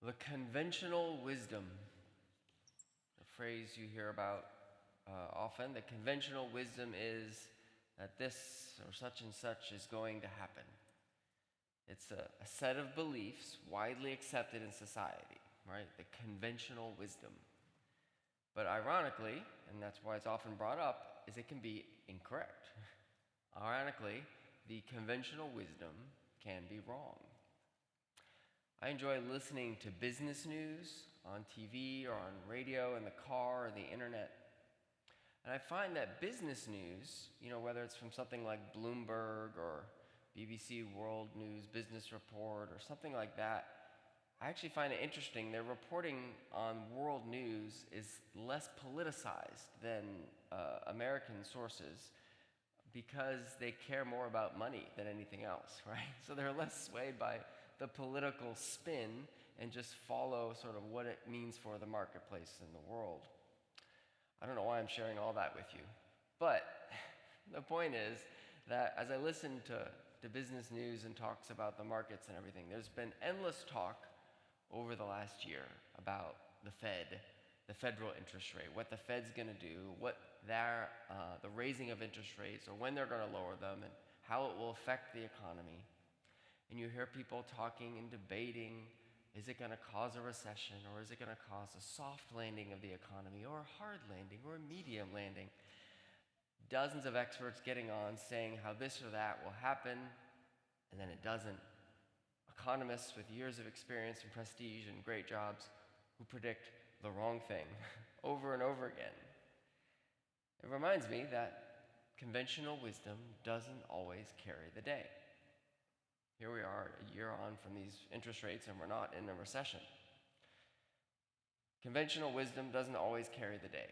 The conventional wisdom, a phrase you hear about often. The conventional wisdom is that this or such and such is going to happen. It's a set of beliefs widely accepted in society, right? The conventional wisdom. But ironically, and that's why it's often brought up, is it can be incorrect. Ironically, the conventional wisdom can be wrong. I enjoy listening to business news on TV or on radio, in the car, or the internet. And I find that business news, whether it's from something like Bloomberg or BBC World News Business Report or something like that, I actually find it interesting. Their reporting on world news is less politicized than American sources because they care more about money than anything else, right? So they're less swayed by the political spin and just follow sort of what it means for the marketplace and the world. I don't know why I'm sharing all that with you, but the point is that as I listen to business news and talks about the markets and everything, there's been endless talk over the last year about the Fed, the federal interest rate, what the Fed's going to do, what the raising of interest rates, or when they're going to lower them, and how it will affect the economy. And you hear people talking and debating, is it going to cause a recession, or is it going to cause a soft landing of the economy, or a hard landing, or a medium landing? Dozens of experts getting on saying how this or that will happen, and then it doesn't. Economists with years of experience and prestige and great jobs who predict the wrong thing over and over again. It reminds me that conventional wisdom doesn't always carry the day. Here we are a year on from these interest rates and we're not in a recession. Conventional wisdom doesn't always carry the day.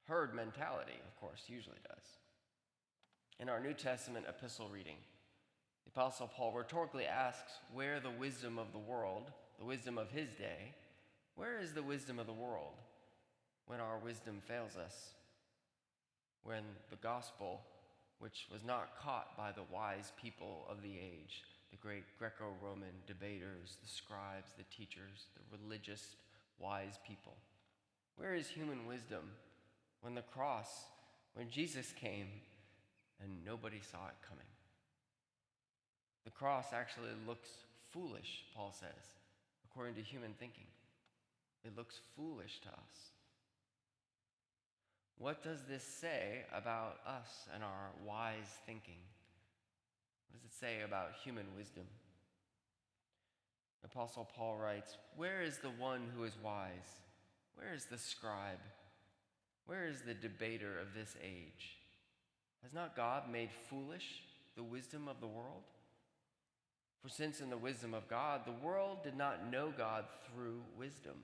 Herd mentality, of course, usually does. In our New Testament epistle reading, the Apostle Paul rhetorically asks where the wisdom of the world, the wisdom of his day, where is the wisdom of the world when our wisdom fails us? When the gospel, which was not caught by the wise people of the age, the great Greco-Roman debaters, the scribes, the teachers, the religious wise people. Where is human wisdom when the cross, when Jesus came and nobody saw it coming? The cross actually looks foolish, Paul says, according to human thinking. It looks foolish to us. What does this say about us and our wise thinking? What does it say about human wisdom? Apostle Paul writes, where is the one who is wise? Where is the scribe? Where is the debater of this age? Has not God made foolish the wisdom of the world? For since in the wisdom of God, the world did not know God through wisdom,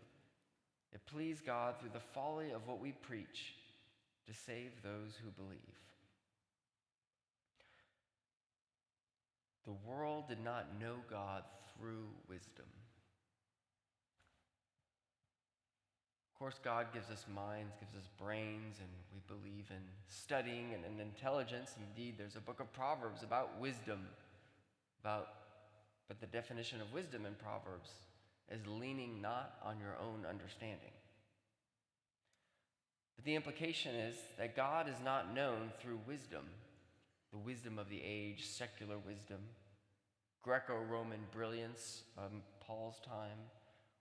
it pleased God through the folly of what we preach to save those who believe. The world did not know God through wisdom. Of course, God gives us minds, gives us brains, and we believe in studying and in intelligence. Indeed, there's a book of Proverbs about wisdom, but the definition of wisdom in Proverbs is leaning not on your own understanding. But the implication is that God is not known through wisdom, the wisdom of the age, secular wisdom, Greco-Roman brilliance of Paul's time,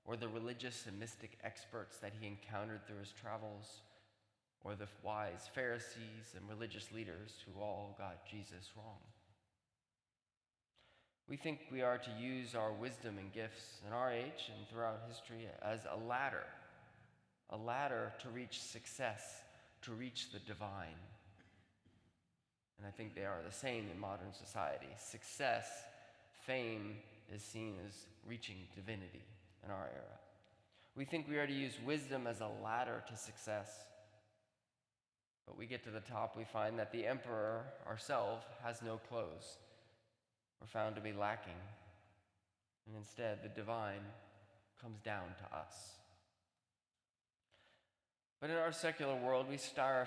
or the religious and mystic experts that he encountered through his travels, or the wise Pharisees and religious leaders who all got Jesus wrong. We think we are to use our wisdom and gifts in our age and throughout history as a ladder to reach success, to reach the divine. And I think they are the same in modern society. Success, fame is seen as reaching divinity in our era. We think we are to use wisdom as a ladder to success. But we get to the top, we find that the emperor ourselves has no clothes. We're found to be lacking. And instead, the divine comes down to us. But in our secular world, we style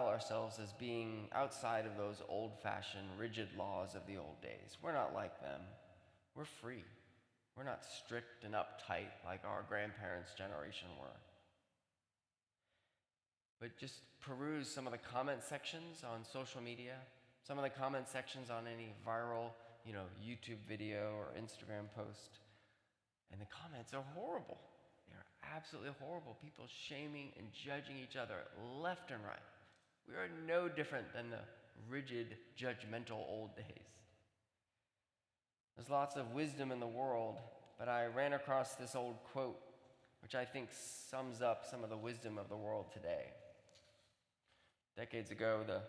ourselves as being outside of those old-fashioned, rigid laws of the old days. We're not like them. We're free. We're not strict and uptight like our grandparents' generation were. But just peruse some of the comment sections on social media, some of the comment sections on any viral, YouTube video or Instagram post. And the comments are horrible. They are absolutely horrible. People shaming and judging each other left and right. We are no different than the rigid, judgmental old days. There's lots of wisdom in the world, but I ran across this old quote, which I think sums up some of the wisdom of the world today. Decades ago, the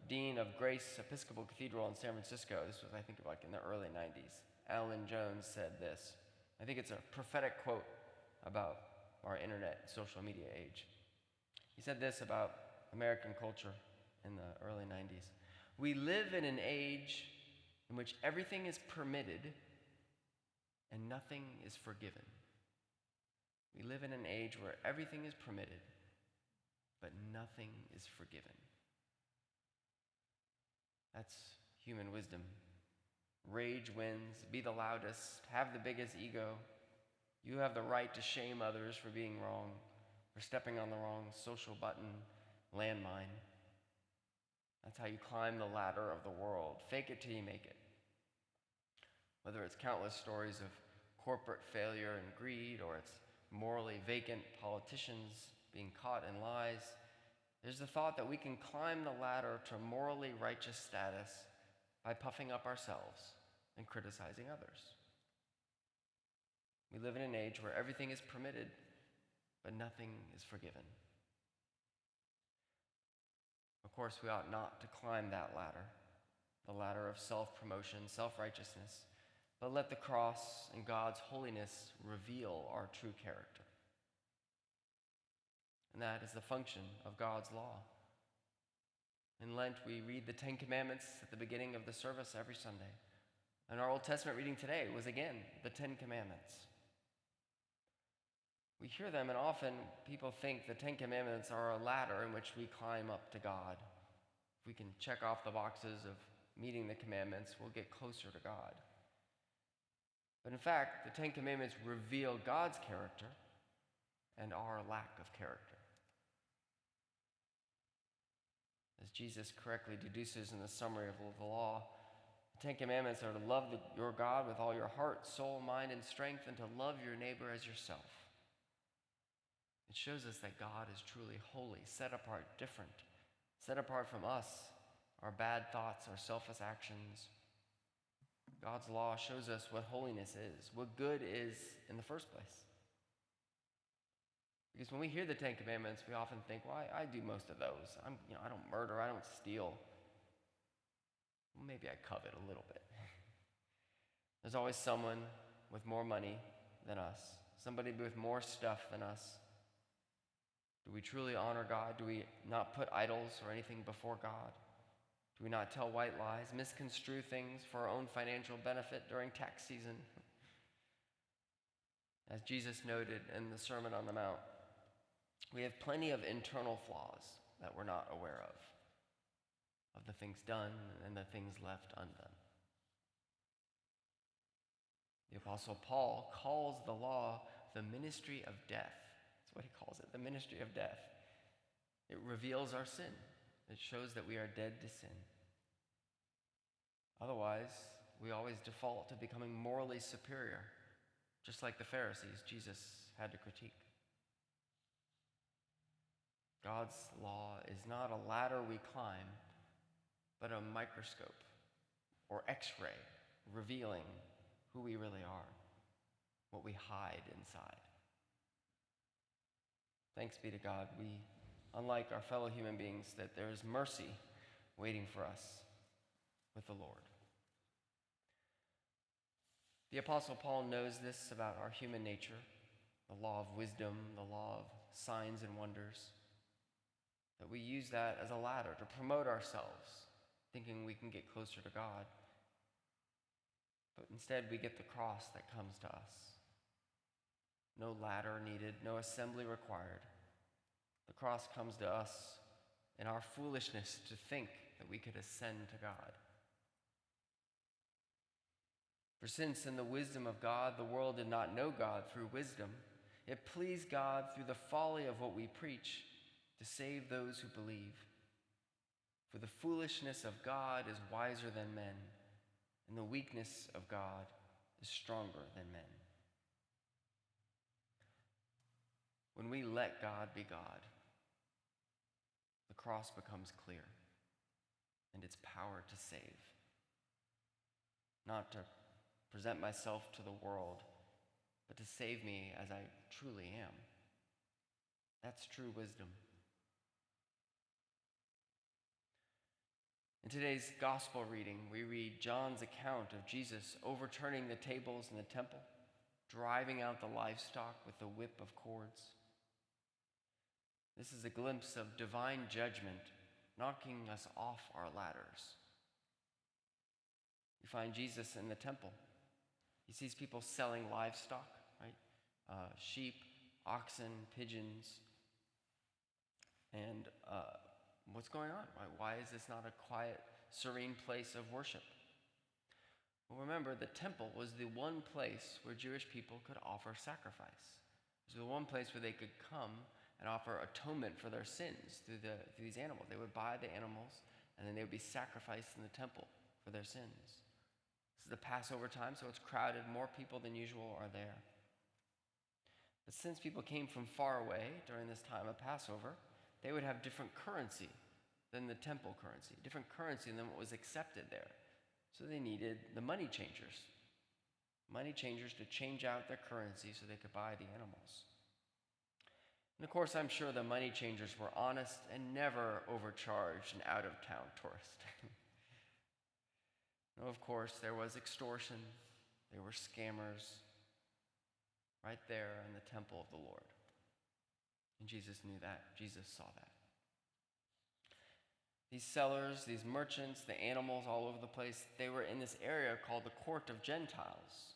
dean of Grace Episcopal Cathedral in San Francisco, this was, I think, like in the early 90s, Alan Jones said this. I think it's a prophetic quote about our internet and social media age. He said this about American culture in the early 90s. We live in an age in which everything is permitted and nothing is forgiven. We live in an age where everything is permitted, but nothing is forgiven. That's human wisdom. Rage wins, be the loudest, have the biggest ego. You have the right to shame others for being wrong, for stepping on the wrong social button, landmine. That's how you climb the ladder of the world. Fake it till you make it. Whether it's countless stories of corporate failure and greed, or it's morally vacant politicians being caught in lies, there's the thought that we can climb the ladder to morally righteous status by puffing up ourselves and criticizing others. We live in an age where everything is permitted, but nothing is forgiven. Of course, we ought not to climb that ladder, the ladder of self-promotion, self-righteousness, but let the cross and God's holiness reveal our true character. And that is the function of God's law. In Lent, we read the Ten Commandments at the beginning of the service every Sunday. And our Old Testament reading today was, again, the Ten Commandments. We hear them, and often people think the Ten Commandments are a ladder in which we climb up to God. If we can check off the boxes of meeting the commandments, we'll get closer to God. But in fact, the Ten Commandments reveal God's character and our lack of character. As Jesus correctly deduces in the summary of the law, the Ten Commandments are to love your God with all your heart, soul, mind, and strength, and to love your neighbor as yourself. It shows us that God is truly holy, set apart, different, set apart from us, our bad thoughts, our selfish actions. God's law shows us what holiness is, what good is in the first place. Because when we hear the Ten Commandments, we often think, well, I do most of those. I don't murder, I don't steal. Well, maybe I covet a little bit. There's always someone with more money than us, somebody with more stuff than us. Do we truly honor God? Do we not put idols or anything before God? Do we not tell white lies, misconstrue things for our own financial benefit during tax season? As Jesus noted in the Sermon on the Mount, we have plenty of internal flaws that we're not aware of the things done and the things left undone. The Apostle Paul calls the law the ministry of death. That's what he calls it, the ministry of death. It reveals our sin. It shows that we are dead to sin. Otherwise, we always default to becoming morally superior, just like the Pharisees Jesus had to critique. God's law is not a ladder we climb, but a microscope or X-ray revealing who we really are, what we hide inside. Thanks be to God, unlike our fellow human beings, that there is mercy waiting for us with the Lord. The Apostle Paul knows this about our human nature, the law of wisdom, the law of signs and wonders, that we use that as a ladder to promote ourselves, thinking we can get closer to God. But instead, we get the cross that comes to us. No ladder needed, no assembly required. The cross comes to us in our foolishness to think that we could ascend to God. For since in the wisdom of God the world did not know God through wisdom, it pleased God through the folly of what we preach to save those who believe. For the foolishness of God is wiser than men, and the weakness of God is stronger than men. When we let God be God, the cross becomes clear and its power to save. Not to present myself to the world, but to save me as I truly am. That's true wisdom. In today's gospel reading, we read John's account of Jesus overturning the tables in the temple, driving out the livestock with the whip of cords. This is a glimpse of divine judgment knocking us off our ladders. You find Jesus in the temple. He sees people selling livestock, right? Sheep, oxen, pigeons. And what's going on? Right? Why is this not a quiet, serene place of worship? Well, remember, the temple was the one place where Jewish people could offer sacrifice. It was the one place where they could come and offer atonement for their sins through these animals. They would buy the animals, and then they would be sacrificed in the temple for their sins. This is the Passover time, so it's crowded. More people than usual are there. But since people came from far away during this time of Passover, they would have different currency than the temple currency, different currency than what was accepted there. So they needed the money changers to change out their currency so they could buy the animals. And of course, I'm sure the money changers were honest and never overcharged an out-of-town tourist. No, of course, there was extortion. There were scammers right there in the temple of the Lord. And Jesus knew that. Jesus saw that. These sellers, these merchants, the animals all over the place, they were in this area called the Court of Gentiles.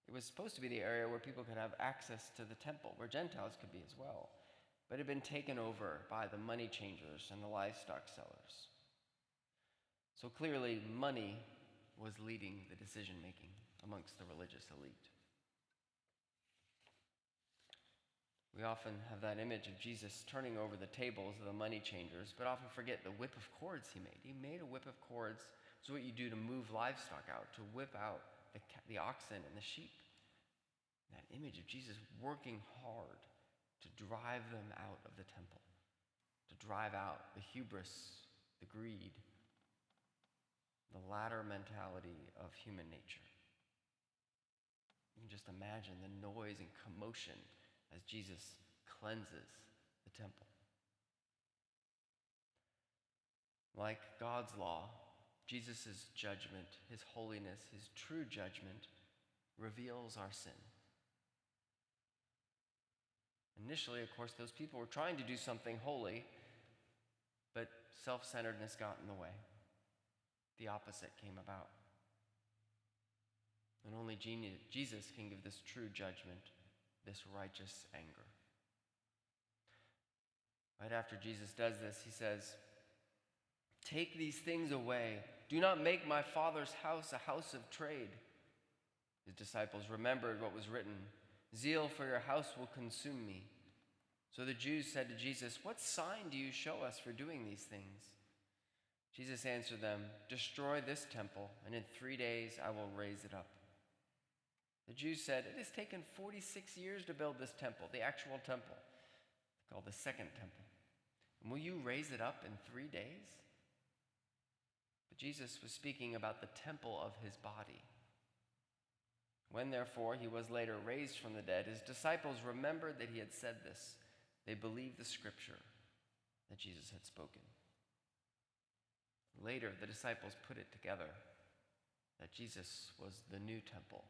It was supposed to be the area where people could have access to the temple, where Gentiles could be as well. But it had been taken over by the money changers and the livestock sellers. So clearly, money was leading the decision-making amongst the religious elite. We often have that image of Jesus turning over the tables of the money changers, but often forget the whip of cords he made. He made a whip of cords. It's what you do to move livestock out, to whip out the oxen and the sheep. That image of Jesus working hard to drive them out of the temple, to drive out the hubris, the greed, the ladder mentality of human nature. You can just imagine the noise and commotion as Jesus cleanses the temple. Like God's law, Jesus' judgment, his holiness, his true judgment, reveals our sin. Initially, of course, those people were trying to do something holy, but self-centeredness got in the way. The opposite came about. And only Jesus can give this true judgment, this righteous anger. Right after Jesus does this, he says, "Take these things away. Do not make my Father's house a house of trade." His disciples remembered what was written, "Zeal for your house will consume me." So the Jews said to Jesus, "What sign do you show us for doing these things?" Jesus answered them, "Destroy this temple, and in 3 days I will raise it up." The Jews said, "It has taken 46 years to build this temple, the actual temple, called the Second Temple. And will you raise it up in 3 days?" But Jesus was speaking about the temple of his body. When, therefore, he was later raised from the dead, his disciples remembered that he had said this. They believed the scripture that Jesus had spoken. Later, the disciples put it together that Jesus was the new temple,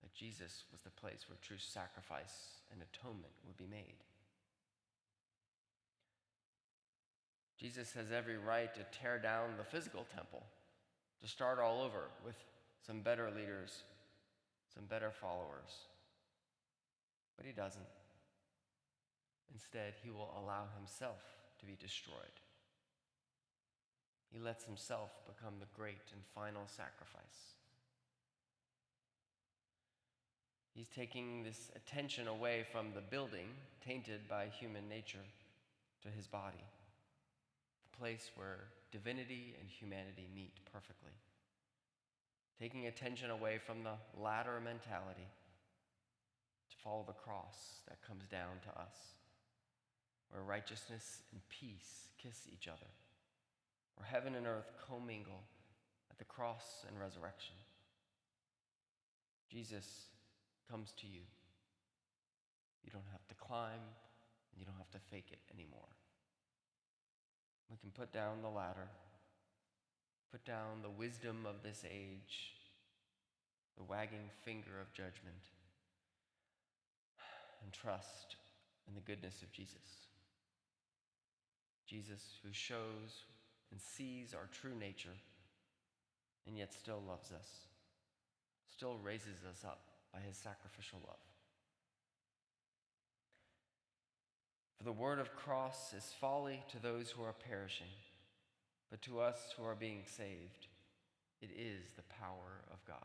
that Jesus was the place where true sacrifice and atonement would be made. Jesus has every right to tear down the physical temple, to start all over with some better leaders, some better followers. But he doesn't. Instead, he will allow himself to be destroyed. He lets himself become the great and final sacrifice. He's taking this attention away from the building, tainted by human nature, to his body, the place where divinity and humanity meet perfectly. Taking attention away from the ladder mentality to follow the cross that comes down to us, where righteousness and peace kiss each other, where heaven and earth commingle at the cross and resurrection. Jesus comes to you. You don't have to climb, and you don't have to fake it anymore. We can put down the ladder, put down the wisdom of this age, the wagging finger of judgment, and trust in the goodness of Jesus. Jesus, who shows and sees our true nature, and yet still loves us, still raises us up by his sacrificial love. For the word of cross is folly to those who are perishing, but to us who are being saved, it is the power of God.